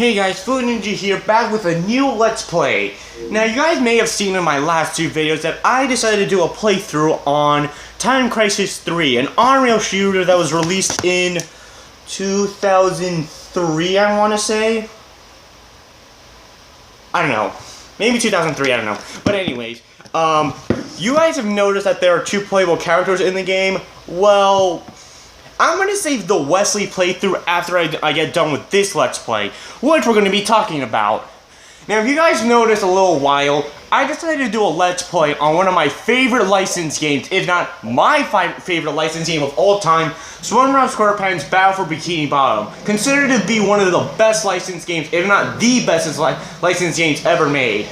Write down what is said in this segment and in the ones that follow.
Hey guys, Food Ninja here, back with a new Let's Play. Now you guys may have seen in my last two videos that I decided to do a playthrough on Time Crisis 3, an on-rail shooter that was released in 2003, I want to say. I don't know. Maybe 2003, I don't know. But anyways, you guys have noticed that there are two playable characters in the game. Well, I'm going to save the Wesley playthrough after I get done with this Let's Play, which we're going to be talking about. Now, if you guys noticed a little while, I decided to do a Let's Play on one of my favorite licensed games, if not my favorite licensed game of all time, Spongebob Squarepants Battle for Bikini Bottom. Considered to be one of the best licensed games, if not the best licensed games ever made.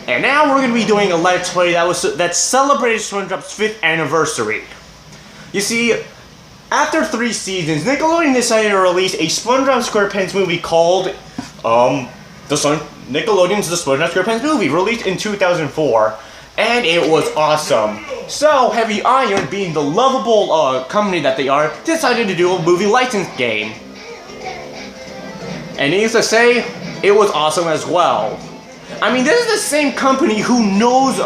And now we're going to be doing a Let's Play that celebrated Spongebob's 5th anniversary. You see, after 3 seasons, Nickelodeon decided to release a SpongeBob SquarePants movie called, Nickelodeon's The SpongeBob SquarePants Movie, released in 2004, and it was awesome. So, Heavy Iron, being the lovable company that they are, decided to do a movie license game. And needless to say, it was awesome as well. I mean, this is the same company who knows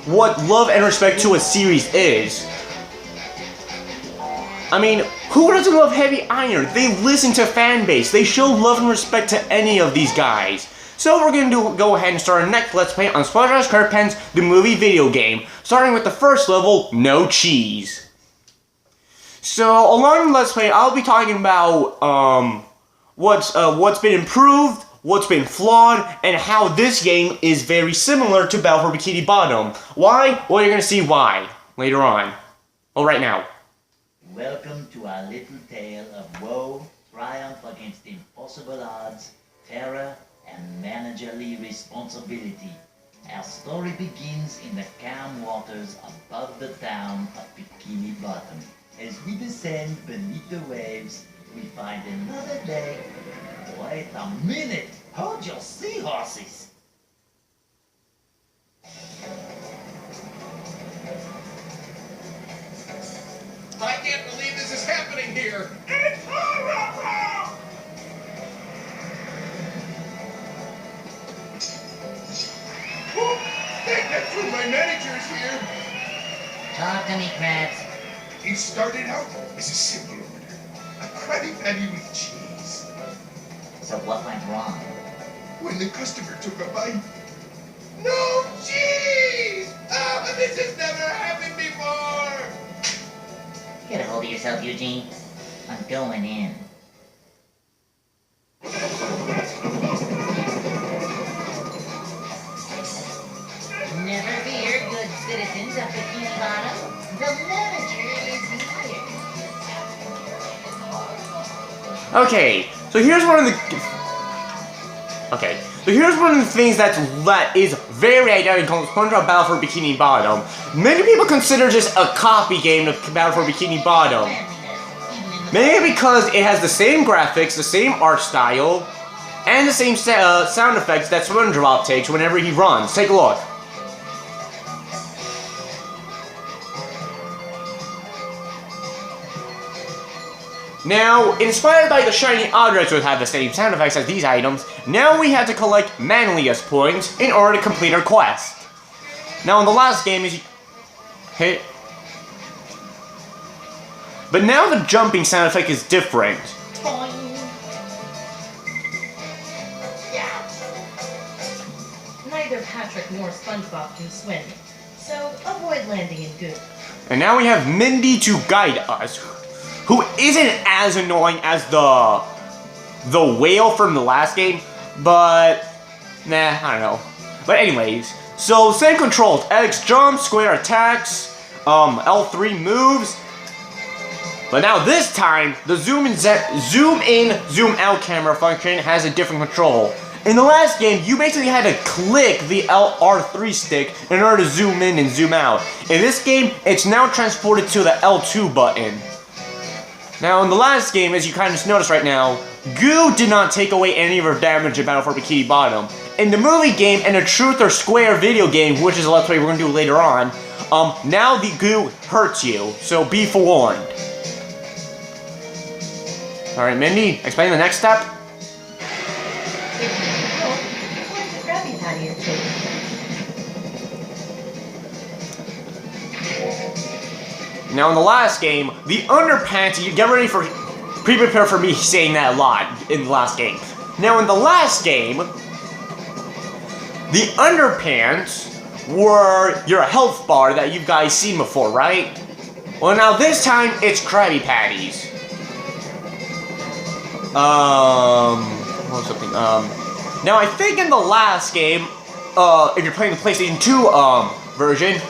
what love and respect to a series is. I mean, who doesn't love Heavy Iron? They listen to fan base. They show love and respect to any of these guys. So we're going to go ahead and start our next Let's Play on SpongeBob SquarePants, the movie video game. Starting with the first level, No Cheese. So along the Let's Play, I'll be talking about what's been improved, what's been flawed, and how this game is very similar to Battle for Bikini Bottom. Why? Well, you're going to see why later on. Well, right now. Welcome to our little tale of woe, triumph against impossible odds, terror, and managerial responsibility. Our story begins in the calm waters above the town of Bikini Bottom. As we descend beneath the waves, we find another day. Wait a minute! Hold your seahorses! I can't believe this is happening here! It's horrible! Oh, that's when my manager's here. Talk to me, Krabs. It started out as a simple order. A Krabby Patty with cheese. So what went wrong? When the customer took a bite, no cheese! Oh, this has never happened before! Get a hold of yourself, Eugene. I'm going in. Never fear, good citizens of Bikini Bottom. The manager is here. Okay, so here's one of the things that is very identical to SpongeBob Battle for Bikini Bottom. Many people consider this a copy game of Battle for Bikini Bottom. Maybe because it has the same graphics, the same art style, and the same sound effects that SpongeBob takes whenever he runs. Take a look. Now, inspired by the shiny objects which have the same sound effects as these items, now we had to collect manliest points in order to complete our quest. Now, in the last game, but now the jumping sound effect is different. Neither Patrick nor SpongeBob can swim, so avoid landing in goo. And now we have Mindy to guide us, who isn't as annoying as the whale from the last game, but nah, I don't know. But anyways, so same controls: X jumps, Sqaure attacks, L3 moves. But now this time, the zoom in, zoom out camera function has a different control. In the last game, you basically had to click the R3 stick in order to zoom in and zoom out. In this game, it's now transported to the L2 button. Now, in the last game, as you kind of notice right now, goo did not take away any of her damage in Battle for Bikini Bottom. In the movie game and the Truth or Sqaure video game, which is a Let's Play we're going to do later on, now the goo hurts you, so be forewarned. Alright, Mindy, explain the next step. If Now in the last game, the underpants, you get ready for, pre-prepare for me saying that a lot in the last game. Now in the last game, the underpants were your health bar that you guys seen before, right? Well now this time, it's Krabby Patties. What was something, now I think in the last game, if you're playing the PlayStation 2, version,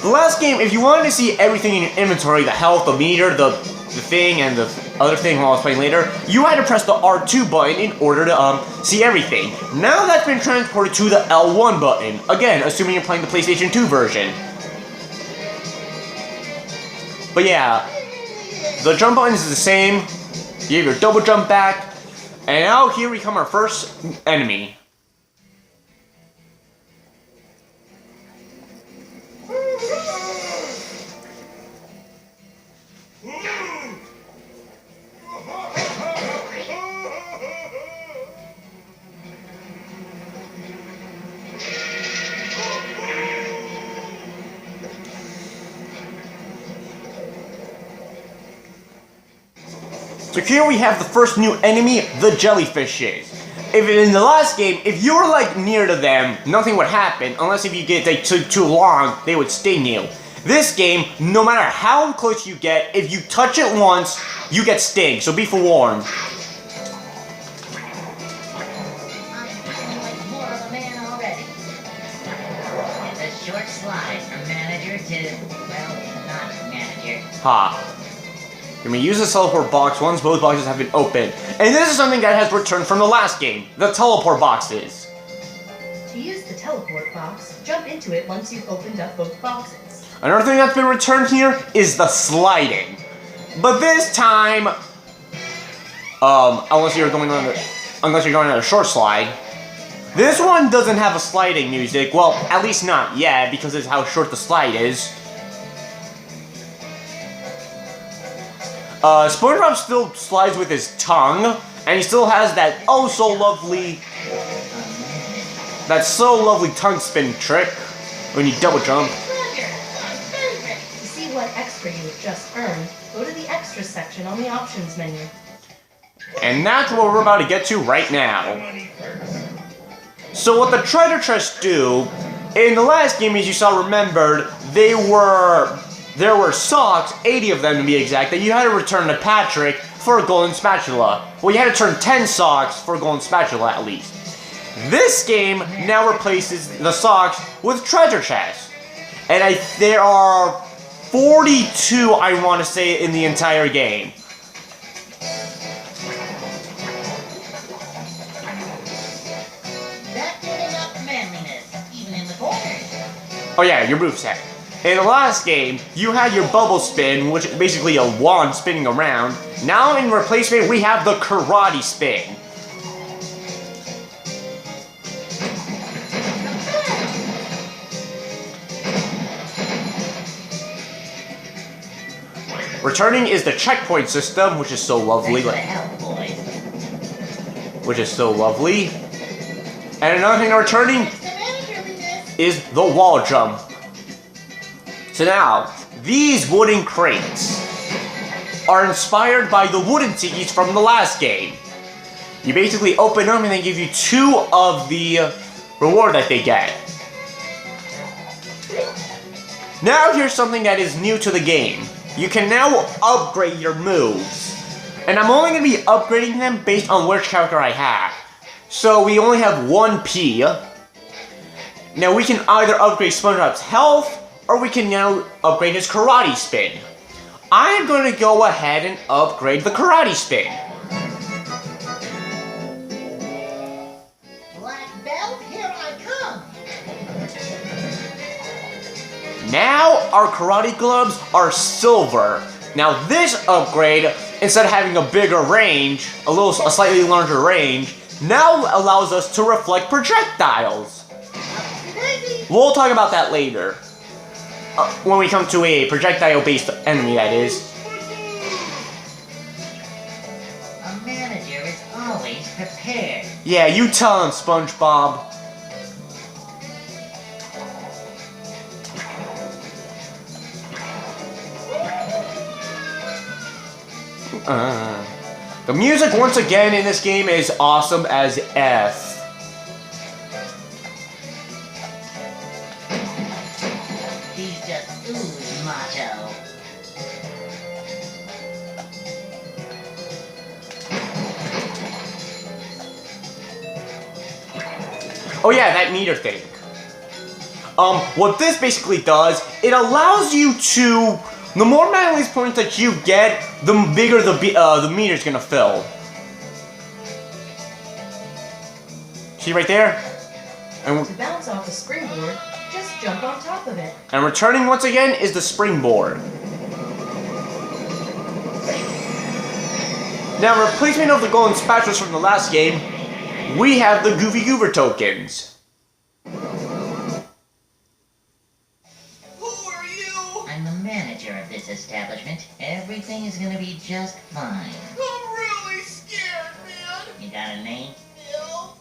the last game, if you wanted to see everything in your inventory, the health, the meter, the thing, and the other thing while I was playing later, you had to press the R2 button in order to, see everything. Now that's been transported to the L1 button. Again, assuming you're playing the PlayStation 2 version. But yeah, the jump button is the same. You have your double jump back. And now here we come our first enemy. So here we have the first new enemy, the jellyfishes. If in the last game, if you were like near to them, nothing would happen, unless if you get they took too long, they would sting you. This game, no matter how close you get, if you touch it once, you get sting, so be forewarned. I'm feeling like more of a man already. It's a short slide from manager to, well, not manager. Ha. You may use the teleport box once both boxes have been opened. And this is something that has returned from the last game, the teleport boxes. To use the teleport box, jump into it once you've opened up both boxes. Another thing that's been returned here is the sliding. But this time, unless you're going on a short slide, this one doesn't have a sliding music. Well, at least not yet, because it's how short the slide is. Spongebob still slides with his tongue, and he still has that so lovely tongue spin trick when you double jump. Roger, I'm very ready. To see what extra you have just earned, go to the extra section on the options menu. And that's what we're about to get to right now. So what the treasure chests do, in the last game, as you saw remembered, there were socks, 80 of them to be exact, that you had to return to Patrick for a golden spatula. Well, you had to turn 10 socks for a golden spatula at least. This game now replaces the socks with treasure chests. And there are 42, I want to say, in the entire game. That did enough manliness, even in the corners. Oh yeah, your moveset. In the last game, you had your bubble spin, which is basically a wand spinning around. Now in replacement, we have the karate spin. Returning is the checkpoint system, which is so lovely. Which is so lovely. And another thing returning is the wall jump. So now, these wooden crates are inspired by the wooden tikis from the last game. You basically open them and they give you 2 of the reward that they get. Now here's something that is new to the game. You can now upgrade your moves. And I'm only going to be upgrading them based on which character I have. So we only have 1 P. Now we can either upgrade Spongebob's health, or we can now upgrade his karate spin. I am going to go ahead and upgrade the karate spin. Black belt, here I come. Now our karate gloves are silver. Now this upgrade, instead of having a bigger range, a slightly larger range, now allows us to reflect projectiles. We'll talk about that later. When we come to a projectile-based enemy, that is. A manager is always prepared. Yeah, you tell him, Spongebob. The music once again in this game is awesome as F. He's just ooze macho. Oh yeah, that meter thing. What this basically does, it allows you to, the more manliness points that you get, the bigger the meter's gonna fill. See right there? And To bounce off the springboard, just jump on top of it. returning once again is the springboard. Now, replacement of the golden spatulas from the last game, we have the Goofy Goober tokens. Who are you? I'm the manager of this establishment. Everything is gonna be just fine. I'm really scared, man. You got a name? Bill.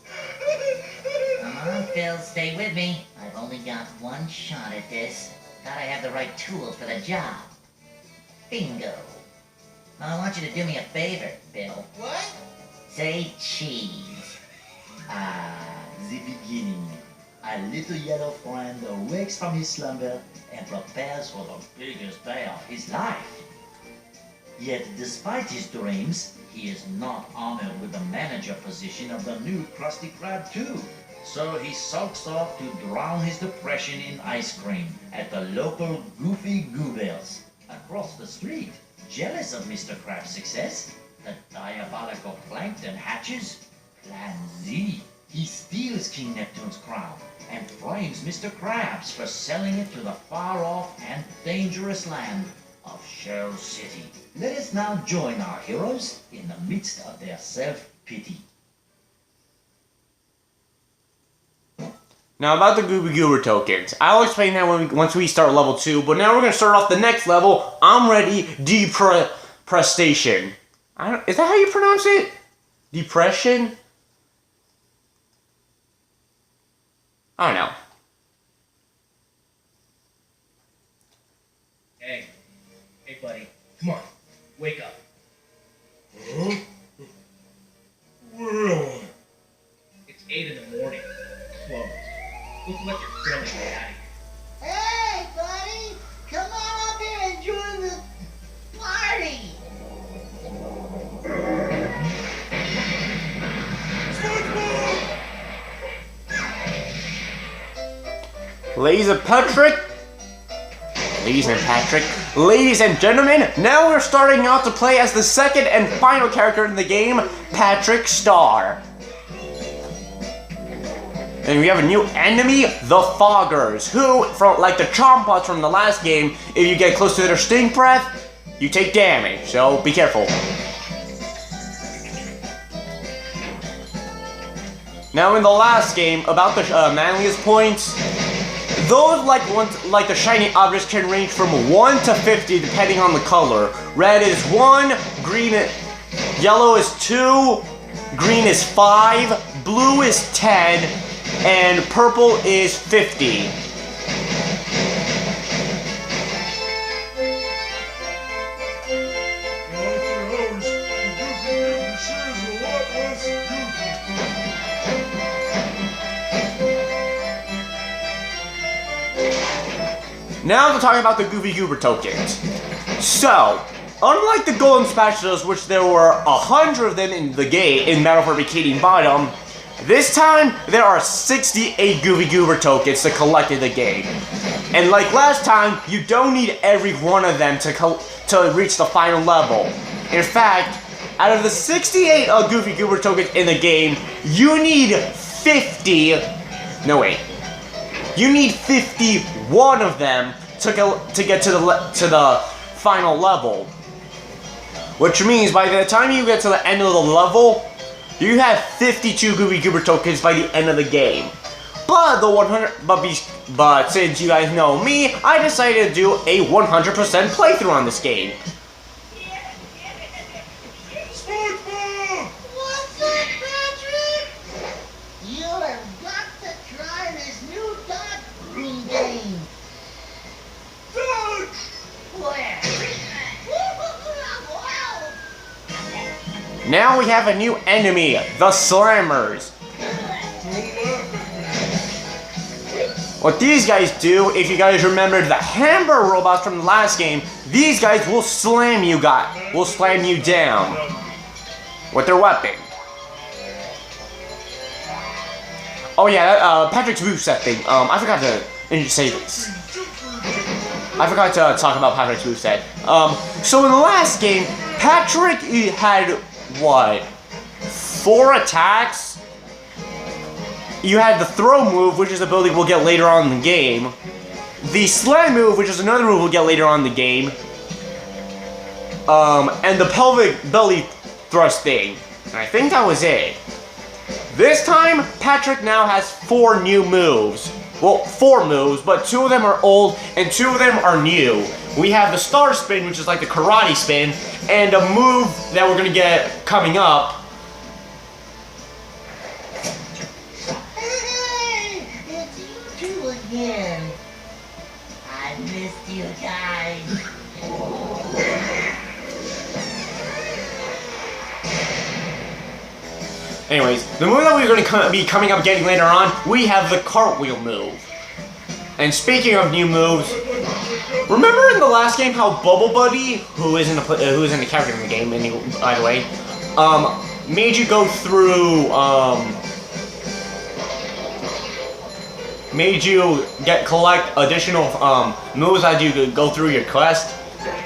Come on, Phil, stay with me. I've only got one shot at this. Gotta have the right tools for the job. Bingo. Now I want you to do me a favor, Bill. What? Say cheese. The beginning. A little yellow friend awakes from his slumber and prepares for the biggest day of his life. Yet, despite his dreams, he is not honored with the manager position of the new Krusty Krab 2. So he sulks off to drown his depression in ice cream at the local Goofy Goobers. Across the street, jealous of Mr. Krab's success, the diabolical plankton hatches Plan Z. He steals King Neptune's crown and frames Mr. Krabs for selling it to the far-off and dangerous land of Shell City. Let us now join our heroes in the midst of their self-pity. Now about the Goofy Goober tokens, I'll explain that once we start level 2, but now we're going to start off the next level. I'm ready, Deprestation. Is that how you pronounce it? Depression? I don't know. Hey, buddy, come on, wake up. Huh? Where am I? It's 8 in the morning. Closed. Look like you're filming daddy. Hey, buddy! Come on up here and join the party! Ladies and gentlemen, now we're starting out to play as the second and final character in the game, Patrick Star. And we have a new enemy, the Foggers, who, like the Chompas from the last game, if you get close to their stink breath, you take damage, so be careful. Now in the last game, about the manliest points, those like the shiny objects can range from 1 to 50 depending on the color. Red is 1, yellow is 2, green is 5, blue is 10, and purple is 50. Now we're talking about the Goofy Goober tokens. So, unlike the golden spatulas, which there were 100 of them in the game in Battle for Bikini Bottom, this time there are 68 Goofy Goober tokens to collect in the game. And like last time, you don't need every one of them to reach the final level. In fact, out of the 68 Goofy Goober tokens in the game, you need 50. No wait. You need 51 of them to get to the final level. Which means by the time you get to the end of the level, you have 52 Goofy Goober tokens by the end of the game. But but since you guys know me, I decided to do a 100% playthrough on this game. Spongebob! What's up, Patrick? You have got to try this new dog green game. Dodge! Where? Wow! Now we have a new enemy, the Slammers. What these guys do, if you guys remember the hamburger robots from the last game, these guys will slam you down with their weapon. Oh yeah, Patrick's moveset thing. I forgot to say this. I forgot to talk about Patrick's moveset. So in the last game, Patrick had what? 4 attacks? You had the throw move, which is an ability we'll get later on in the game. The slam move, which is another move we'll get later on in the game. And the pelvic belly thrust thing. And I think that was it. This time, Patrick now has 4 new moves. Well, 4 moves, but 2 of them are old and 2 of them are new. We have the star spin, which is like the karate spin, and a move that we're gonna get coming up. Hey, it's you two again. I missed you guys. Anyways, the move that we're going to be coming up getting later on, we have the cartwheel move. And speaking of new moves, remember in the last game how Bubble Buddy, who isn't a character in the game, by the way, made you go through, made you collect additional moves as you go through your quest?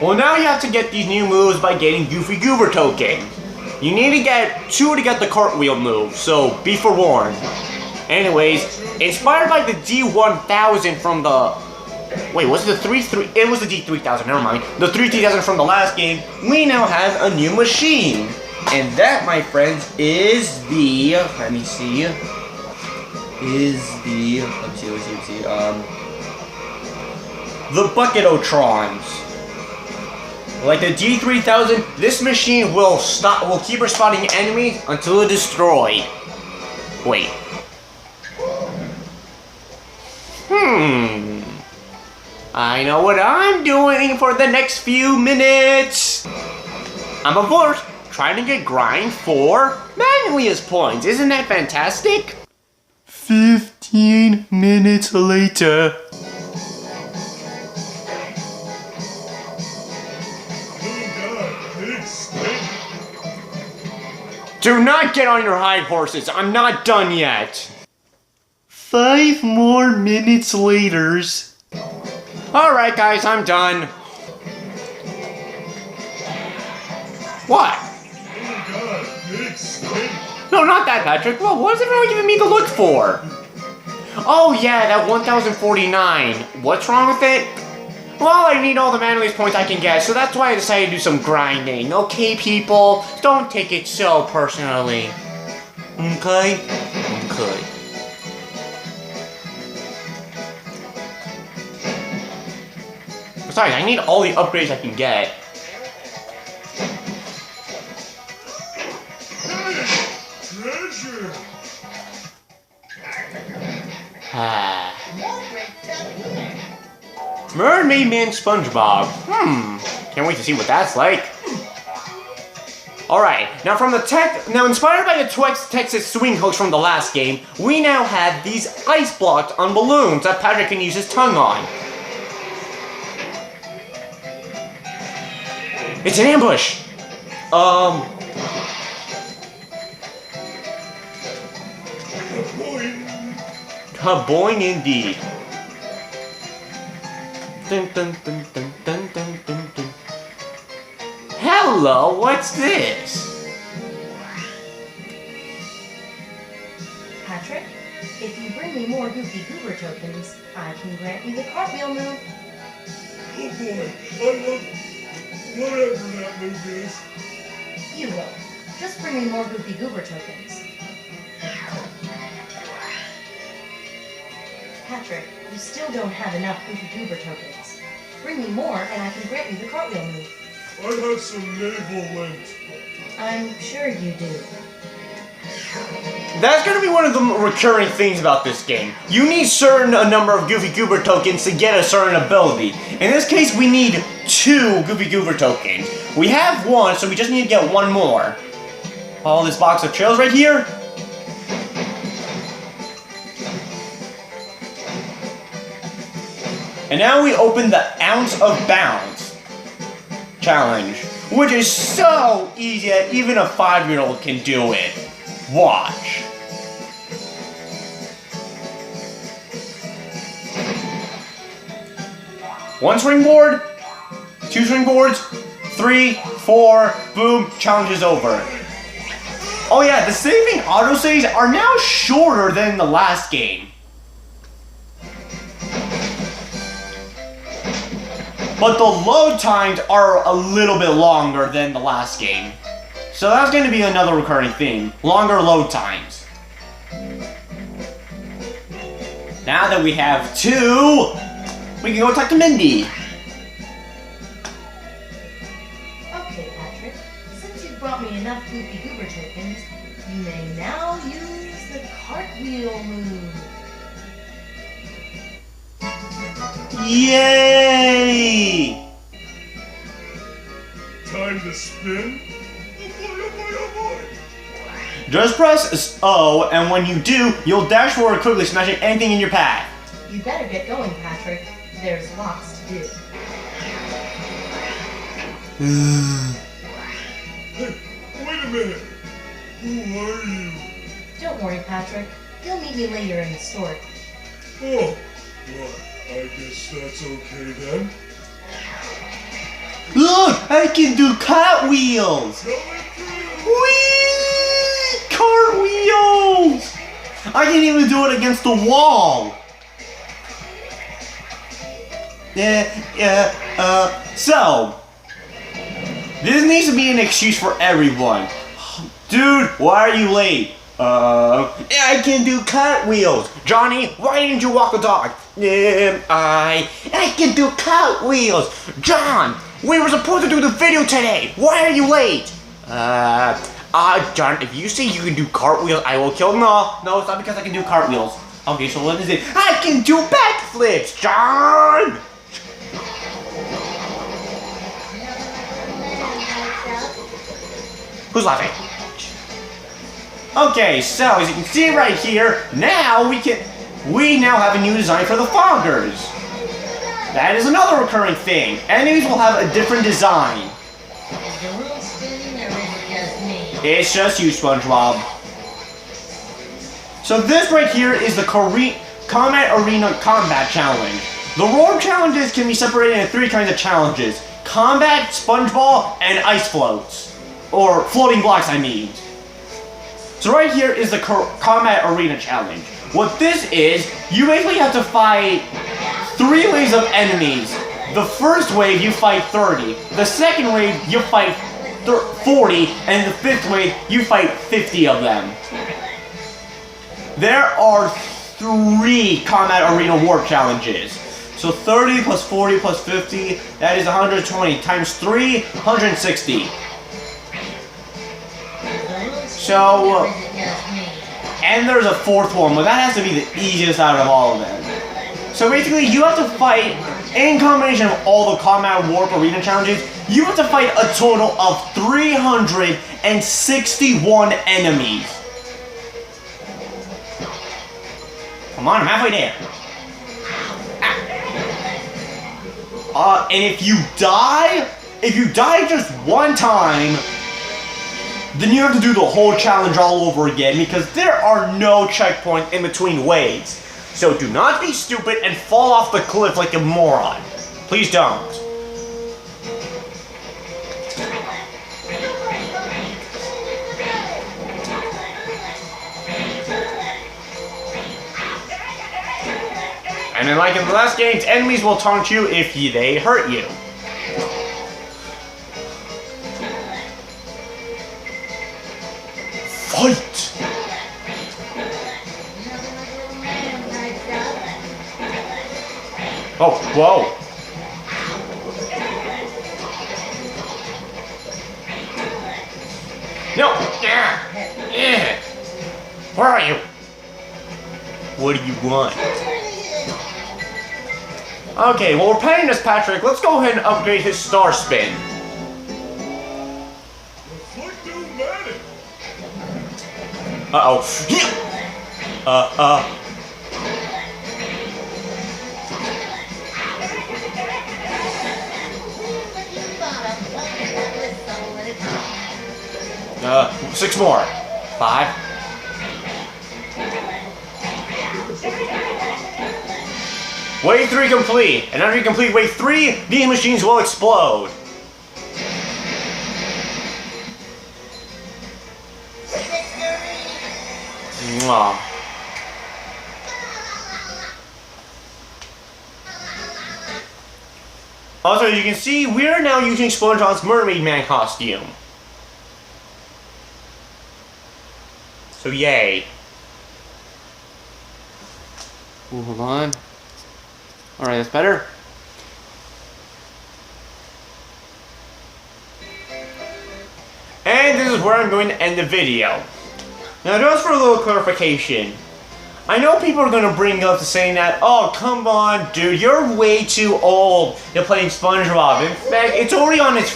Well, now you have to get these new moves by getting Goofy Goober token. You need to get 2 to get the cartwheel move, so be forewarned. Anyways, inspired by the D1000 from the... Wait, was it the 3-3? It was the D3000, never mind. The 3000 from the last game, we now have a new machine. And that, my friends, is the... Let me see. The Bucketotrons. Like the D3000, this machine will keep respawning enemies until it's destroyed. Wait. I know what I'm doing for the next few minutes. I'm of course trying to get grind for Manliest points. Isn't that fantastic? 15 minutes later. Do not get on your high horses. I'm not done yet. 5 more minutes later. Alright guys, I'm done. What? No, not that, Patrick. Well, what is everyone giving me the look for? Oh yeah, that 1049. What's wrong with it? Well, I need all the manliest points I can get, so that's why I decided to do some grinding. Okay, people? Don't take it so personally. Okay? Okay. Besides, I need all the upgrades I can get. Treasure. Mermaid Man Spongebob. Can't wait to see what that's like. Alright, now inspired by the Texas swing hooks from the last game, we now have these ice blocks on balloons that Patrick can use his tongue on. It's an ambush! Kaboing indeed. Dun, dun, dun, dun, dun, dun, dun, dun. Hello, what's this? Patrick, if you bring me more Goofy Goober tokens, I can grant you the cartwheel move. Oh boy, I love whatever that move is. You will. Just bring me more Goofy Goober tokens. Patrick, you still don't have enough Goofy Goober tokens. Bring me more and I can grant you the cartwheel move. I have some naval lint. I'm sure you do. That's gonna be one of the recurring things about this game. You need a number of Goofy Goober tokens to get a certain ability. In this case, we need 2 Goofy Goober tokens. We have 1, so we just need to get 1 more. Follow this box of trails right here. And now we open the Ounce of Bounce challenge, which is so easy that even a 5-year-old can do it. Watch. One springboard, 2 springboards, 3, 4, boom, challenge is over. Oh yeah, the saving autosaves are now shorter than the last game. But the load times are a little bit longer than the last game. So that's going to be another recurring theme. Longer load times. Now that we have 2, we can go talk to Mindy. Okay, Patrick. Since you've brought me enough Goopy Goober tokens, you may now use the cartwheel move. Yay! Time to spin. Oh boy. Just press O, and when you do, you'll dash forward quickly, smashing anything in your path. You better get going, Patrick. There's lots to do. Hey, wait a minute. Who are you? Don't worry, Patrick. You'll meet me later in the store. Oh, well, I guess that's okay then. Look, I can do cartwheels! Whee! Cartwheels! I can even do it against the wall! So, this needs to be an excuse for everyone. Dude, why are you late? I can do cartwheels. Johnny, why didn't you walk the dog? I can do cartwheels. John, we were supposed to do the video today. Why are you late? John, if you say you can do cartwheels, I will kill. No, it's not because I can do cartwheels. Okay, so what is it? I can do backflips, John! Who's laughing? Okay, so as you can see right here, now we now have a new design for the foggers. That is another recurring thing. Enemies will have a different design. Is the room spinning or is it just me? It's just you, Spongebob. So this right here is the Combat Arena Combat Challenge. The Roar challenges can be separated into 3 kinds of challenges. Combat, Spongebob, and Ice Floats. Or floating blocks, I mean. So right here is the Combat Arena Challenge. What this is, you basically have to fight 3 waves of enemies. The first wave, you fight 30. The second wave, you fight 40. And the 5th wave, you fight 50 of them. There are 3 Combat Arena War challenges. So 30 plus 40 plus 50, that is 120 times 3, 160. So, and there's a 4th one, but that has to be the easiest out of all of them. So basically, you have to fight, in combination of all the Combat Warp Arena challenges, you have to fight a total of 361 enemies. Come on, I'm halfway there. And if you die just one time, then you have to do the whole challenge all over again because there are no checkpoints in between waves. So do not be stupid and fall off the cliff like a moron. Please don't. And then like in the last games, enemies will taunt you if they hurt you. Fight! Oh, whoa! No! Yeah! Where are you? What do you want? Okay, well we're playing as Patrick. Let's go ahead and upgrade his star spin. Uh-oh. Six more. 5. Wave 3 complete. And after you complete wave 3, these machines will explode. Mwah. Also, as you can see, we are now using Spongebob's Mermaid Man costume. So yay. Ooh, hold on. Alright, that's better. And this is where I'm going to end the video. Now just for a little clarification, I know people are going to bring up to saying that, oh come on dude, you're way too old to play Spongebob. In fact, it's already on its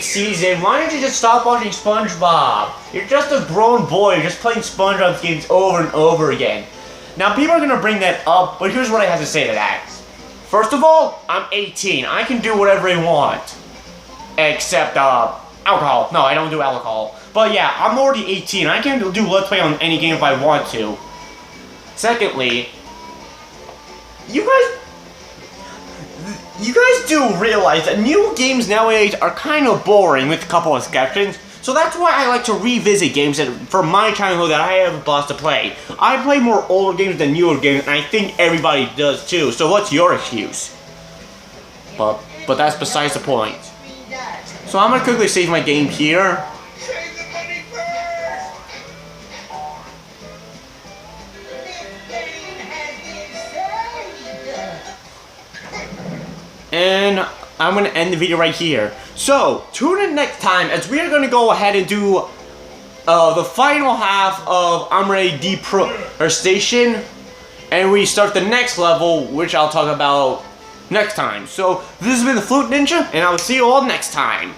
season. Why don't you just stop watching Spongebob? You're just a grown boy, just playing Spongebob games over and over again. Now people are going to bring that up, but here's what I have to say to that. First of all, I'm 18. I can do whatever I want. Except, alcohol. No, I don't do alcohol. But yeah, I'm already 18. I can do Let's Play on any game if I want to. Secondly, you guys do realize that new games nowadays are kind of boring with a couple of exceptions. So that's why I like to revisit games that, from my childhood that I have a blast to play. I play more older games than newer games, and I think everybody does too. So what's your excuse? But that's besides the point. So I'm gonna quickly save my game here. Save the money first! And I'm going to end the video right here. So, tune in next time as we are going to go ahead and do the final half of I'm Ready Station. And we start the next level, which I'll talk about next time. So, this has been the Flute Ninja, and I will see you all next time.